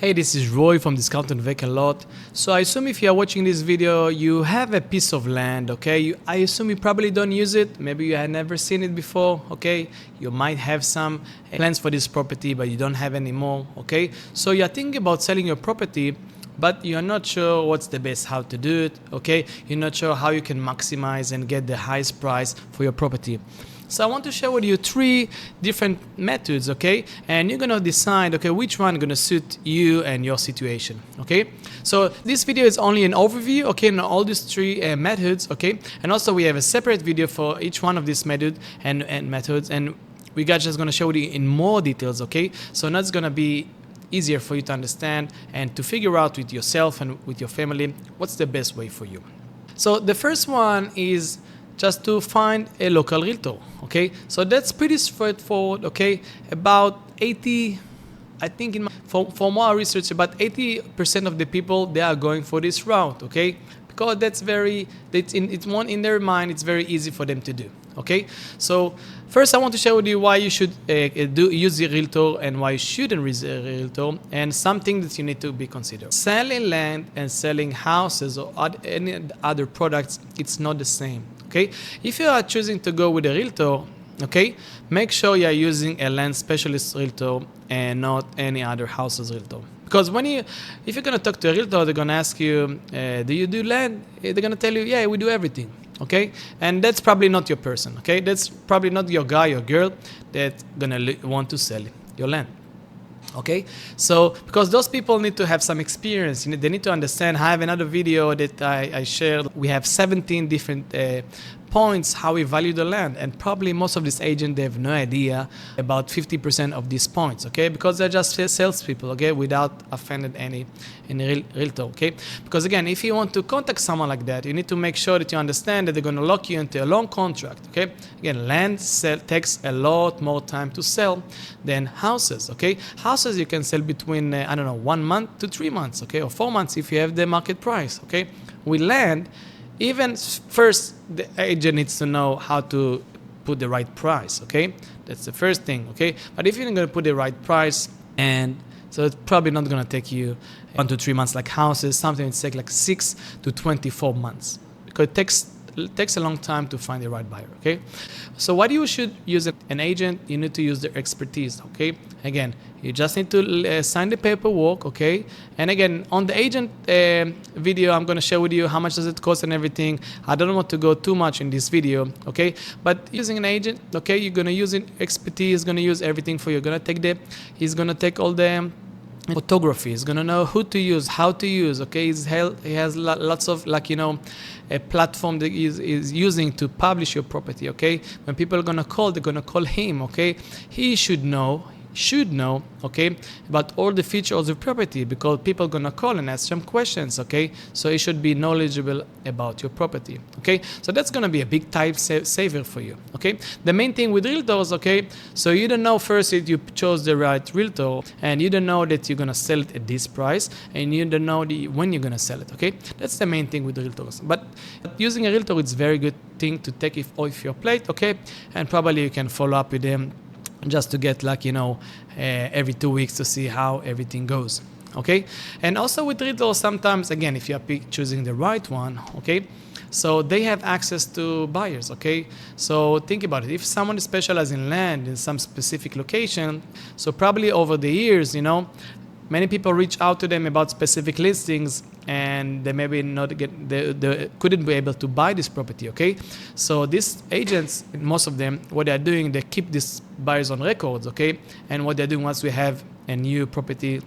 Hey, this is Roy from Discounted Vacant Lot. So I assume if you are watching this video, you have a piece of land, okay? I assume you probably don't use it. Maybe you had never seen it before, okay? You might have some plans for this property, but you don't have any more, okay? So you're thinking about selling your property, but you're not sure what's the best how to do it, okay? You're not sure how you can maximize and get the highest price for your property. So I want to share with you 3 different methods, okay? And you're gonna decide, okay, which one gonna suit you and your situation, okay? So this video is only an overview, okay, on all these 3 methods, okay? And also we have a separate video for each one of these methods and methods, and we got just gonna show you in more details, okay? So now it's gonna be easier for you to understand and to figure out with yourself and with your family what's the best way for you. So the first one is just to find a local realtor, okay? So that's pretty straightforward, okay? About 80, I think for more research, about 80% of the people, they are going for this route, okay? Because it's one in their mind, it's very easy for them to do, okay? So first I want to share with you why you should use a realtor and why you shouldn't use a realtor, and something that you need to be considered. Selling land and selling houses or any other products, it's not the same. Okay, if you are choosing to go with a realtor, okay, make sure you are using a land specialist realtor and not any other houses realtor. Because if you're gonna talk to a realtor, they're gonna ask you, do you do land? They're gonna tell you, yeah, we do everything. Okay, and that's probably not your person. Okay, that's probably not your guy or girl that's gonna want to sell your land. Okay, so because those people need to have some experience, they need to understand. I have another video that I shared. We have 17 different points how we value the land, and probably most of these agents, they have no idea about 50% of these points, okay, because they're just salespeople, okay, without offending any realtor, okay. Because again, if you want to contact someone like that, you need to make sure that you understand that they're going to lock you into a long contract, okay. Again, land takes a lot more time to sell than houses, okay. Houses you can sell between 1 month to 3 months, okay, or 4 months if you have the market price, okay. With land, even first, the agent needs to know how to put the right price, okay? That's the first thing, okay? But if you're going to put the right price, and so it's probably not going to take you 1 to 3 months like houses, something that takes like 6 to 24 months. Because it takes a long time to find the right buyer, okay? So what you should use an agent, you need to use their expertise, okay? Again, you just need to sign the paperwork, okay? And again, on the agent video, I'm going to share with you how much does it cost and everything. I don't want to go too much in this video, okay? But using an agent, okay, you're going to use expertise, going to use everything for you. He's going to take all the photography, is going to know who to use, how to use, okay? He has lots of, a platform that is using to publish your property, okay? When people are going to call, they're going to call him, okay? He should know, okay, about all the features of the property, because people are going to call and ask some questions, okay? So you should be knowledgeable about your property, okay? So that's going to be a big time saver for you, okay? The main thing with realtors, okay, so you don't know first if you chose the right realtor, and you don't know that you're going to sell it at this price, and you don't know when you're going to sell it, okay? That's the main thing with realtors. But using a realtor, it's a very good thing to take off your plate, okay? And probably you can follow up with them just to get every 2 weeks to see how everything goes, okay? And also with realtors, sometimes, again, if you are choosing the right one, okay, so they have access to buyers, okay? So think about it. If someone is specialized in land in some specific location, so probably over the years, many people reach out to them about specific listings, and they maybe they couldn't be able to buy this property, okay? So these agents, most of them, what they're doing, they keep these buyers on records, okay? And what they're doing, once we have a new property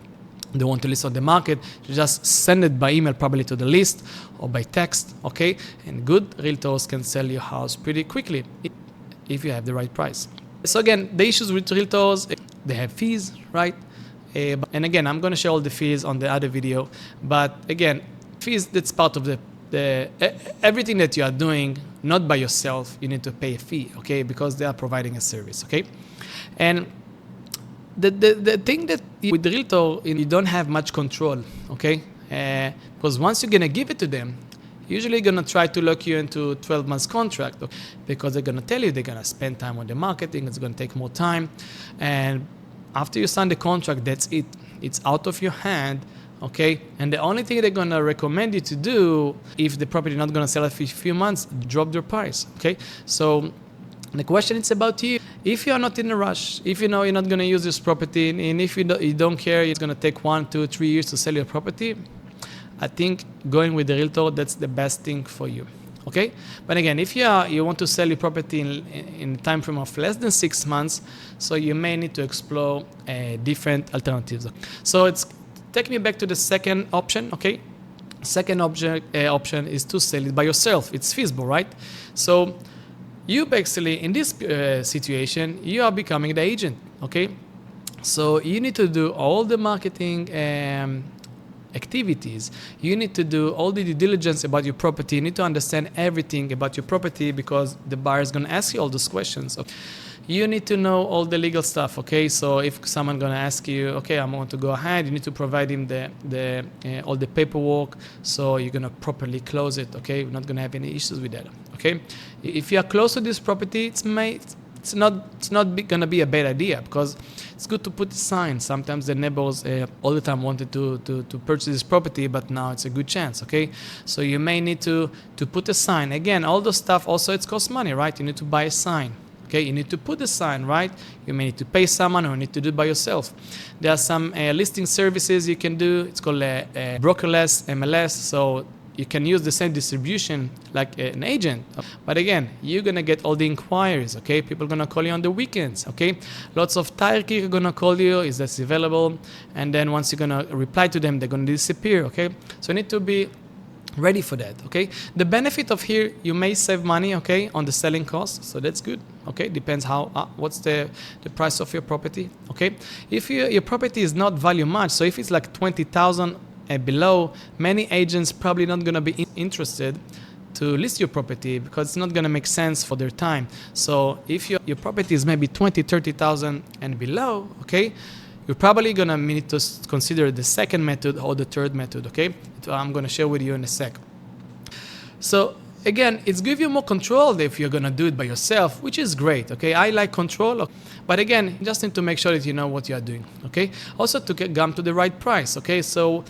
they want to list on the market, you just send it by email, probably to the list, or by text, okay? And good realtors can sell your house pretty quickly if you have the right price. So again, the issues with realtors, they have fees, right? And again, I'm going to share all the fees on the other video. But again, fees, that's part of everything that you are doing, not by yourself, you need to pay a fee, okay? Because they are providing a service, okay? And the thing that with the realtor, you don't have much control, okay? Because once you're going to give it to them, usually going to try to lock you into a 12 months contract, because they're going to tell you they're going to spend time on the marketing, it's going to take more time. And after you sign the contract, that's it. it's out of your hand, okay? And the only thing they're gonna recommend you to do, if the property is not gonna sell after a few months, drop their price, okay? So the question is about you. If you are not in a rush, if you know you're not gonna use this property, and if you don't care, it's gonna take 1, 2, 3 years to sell your property, I think going with the realtor, that's the best thing for you. Okay, but again, if you want to sell your property in a time frame of less than 6 months, so you may need to explore different alternatives. So it's take me back to the second option. Okay, second option is to sell it by yourself. It's feasible, right? So you basically in this situation, you are becoming the agent. Okay, so you need to do all the marketing activities. You need to do all the due diligence about your property. You need to understand everything about your property because the buyer is going to ask you all those questions. You need to know all the legal stuff, okay? So if someone going to ask you, okay, I want to go ahead, you need to provide him all the paperwork so you're going to properly close it, okay? We're not going to have any issues with that, okay? If you are close to this property, it's not going to be a bad idea because it's good to put a sign. Sometimes the neighbors all the time wanted to purchase this property, but now it's a good chance, okay? So you may need to put a sign. Again, all the stuff also, it costs money, right? You need to buy a sign, okay? You need to put a sign, right? You may need to pay someone or you need to do it by yourself. There are some listing services you can do. It's called brokerless, MLS. So you can use the same distribution like an agent. But again, you're going to get all the inquiries, okay? People are going to call you on the weekends, okay? Lots of tire kickers are going to call you, is this available? And then once you're going to reply to them, they're going to disappear, okay? So you need to be ready for that, okay? The benefit of here, you may save money, okay, on the selling cost. So that's good, okay? Depends what's the price of your property, okay? If your property is not value much, so if it's like 20,000 below, many agents probably not going to be interested to list your property because it's not going to make sense for their time. So if your property is maybe 20, 30,000 and below, okay, you're probably going to need to consider the second method or the third method, okay? I'm going to share with you in a sec. So again, it's give you more control if you're going to do it by yourself, which is great, okay? I like control, but again, you just need to make sure that you know what you are doing, okay? Also to come to the right price, okay? So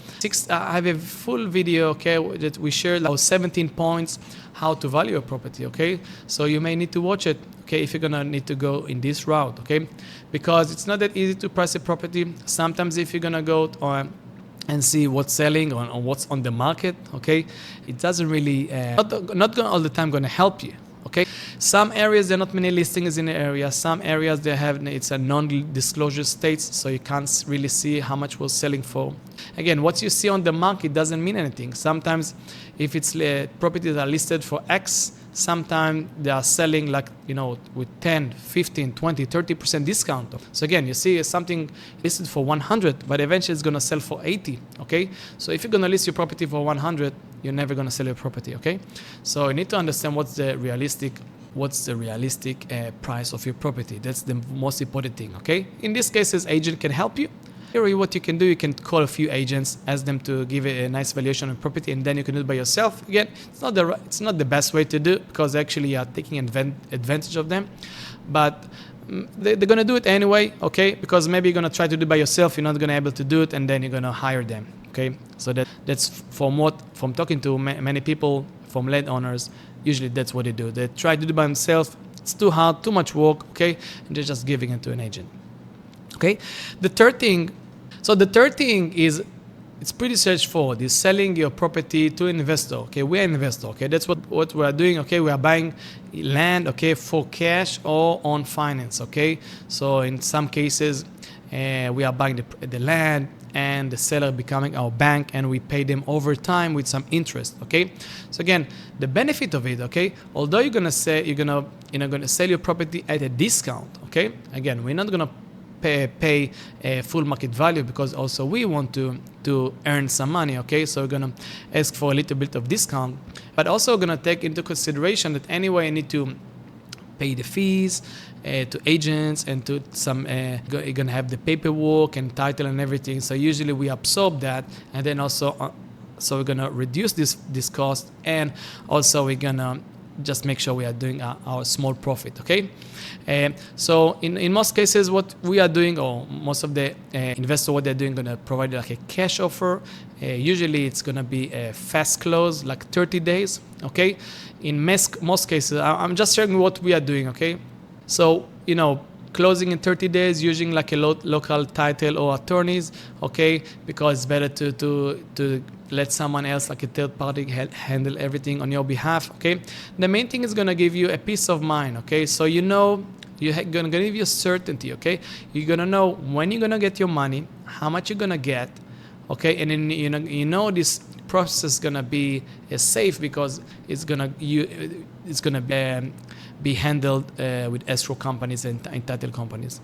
I have a full video, okay, that we shared like 17 points how to value a property, okay? So you may need to watch it, okay, if you're going to need to go in this route, okay? Because it's not that easy to price a property. Sometimes if you're going to go on and see what's selling or what's on the market, okay, it doesn't really, not all the time going to help you, okay? Some areas, there are not many listings in the area. Some areas, it's a non-disclosure states, so you can't really see how much we're selling for. Again, what you see on the market doesn't mean anything. Sometimes if it's properties are listed for X, sometimes they are selling like, with 10, 15, 20, 30% discount. So again, you see something listed for 100, but eventually it's going to sell for 80, okay? So if you're going to list your property for 100, you're never going to sell your property, okay? So you need to understand what's the realistic price of your property. That's the most important thing, okay? In this case, agent can help you. Here, what you can do, you can call a few agents, ask them to give a nice valuation on property, and then you can do it by yourself. Again, it's not the best way to do it because actually you are taking advantage of them, but they're going to do it anyway, okay? Because maybe you're going to try to do it by yourself, you're not going to be able to do it, and then you're going to hire them, okay? So that's from talking to many people, from landowners, usually that's what they do. They try to do it by themselves. It's too hard, too much work, okay? And they're just giving it to an agent, okay? The third thing is, it's pretty straightforward. Is selling your property to an investor. Okay, we're an investor. Okay, that's what we are doing. Okay, we are buying land. Okay, for cash or on finance. Okay, so in some cases, we are buying the land and the seller becoming our bank, and we pay them over time with some interest. Okay, so again, the benefit of it. Okay, although you're gonna sell your property at a discount. Okay, again, we're not gonna pay full market value because also we want to earn some money, okay? So we're going to ask for a little bit of discount, but also going to take into consideration that anyway I need to pay the fees to agents and to some, you're going to have the paperwork and title and everything. So usually we absorb that, and then also, so we're going to reduce this cost, and also we're going to just make sure we are doing our small profit, okay? So in most cases, what we are doing, or most of the investors, what they're doing, going to provide like a cash offer. Usually it's going to be a fast close, like 30 days, okay? In most cases, I'm just sharing what we are doing, okay? So, closing in 30 days using like a local title or attorneys, okay? Because it's better to let someone else, like a third party, handle everything on your behalf, okay? The main thing is gonna give you a peace of mind, okay? So you're gonna give you certainty, okay? You're gonna know when you're gonna get your money, how much you're gonna get, okay? And then this process is gonna be safe because it's gonna be handled with escrow companies and title companies.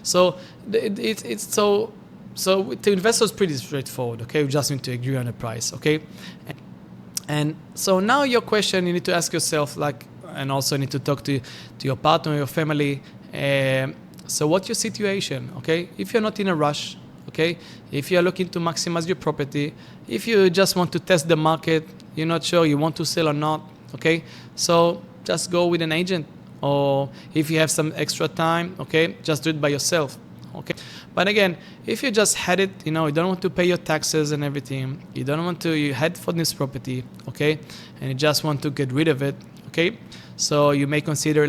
So so to investors, pretty straightforward, okay? We just need to agree on a price, okay? And so now your question you need to ask yourself, and also need to talk to your partner or your family. So what's your situation, okay? If you're not in a rush, okay? If you're looking to maximize your property, if you just want to test the market, you're not sure you want to sell or not, okay? So just go with an agent, or if you have some extra time, okay, just do it by yourself, okay? But again, if you just had it, you don't want to pay your taxes and everything, you had for this property, okay, and you just want to get rid of it, okay, so you may consider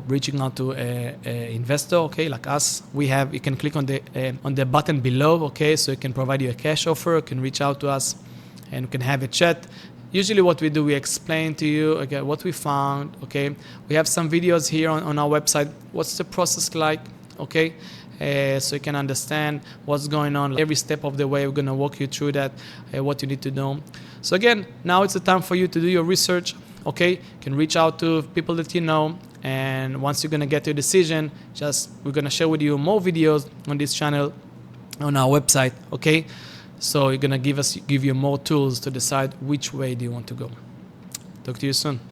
reaching out to an investor, okay, like us. You can click on the button below, okay, so it can provide you a cash offer. You can reach out to us and we can have a chat. Usually what we do, we explain to you, okay, what we found, okay. We have some videos here on our website. What's the process like, okay? So you can understand what's going on. Every step of the way, we're going to walk you through that, what you need to know. So again, now it's the time for you to do your research, okay? You can reach out to people that you know. And once you're going to get your decision, we're going to share with you more videos on this channel, on our website, okay? So you're going to give you more tools to decide which way do you want to go. Talk to you soon.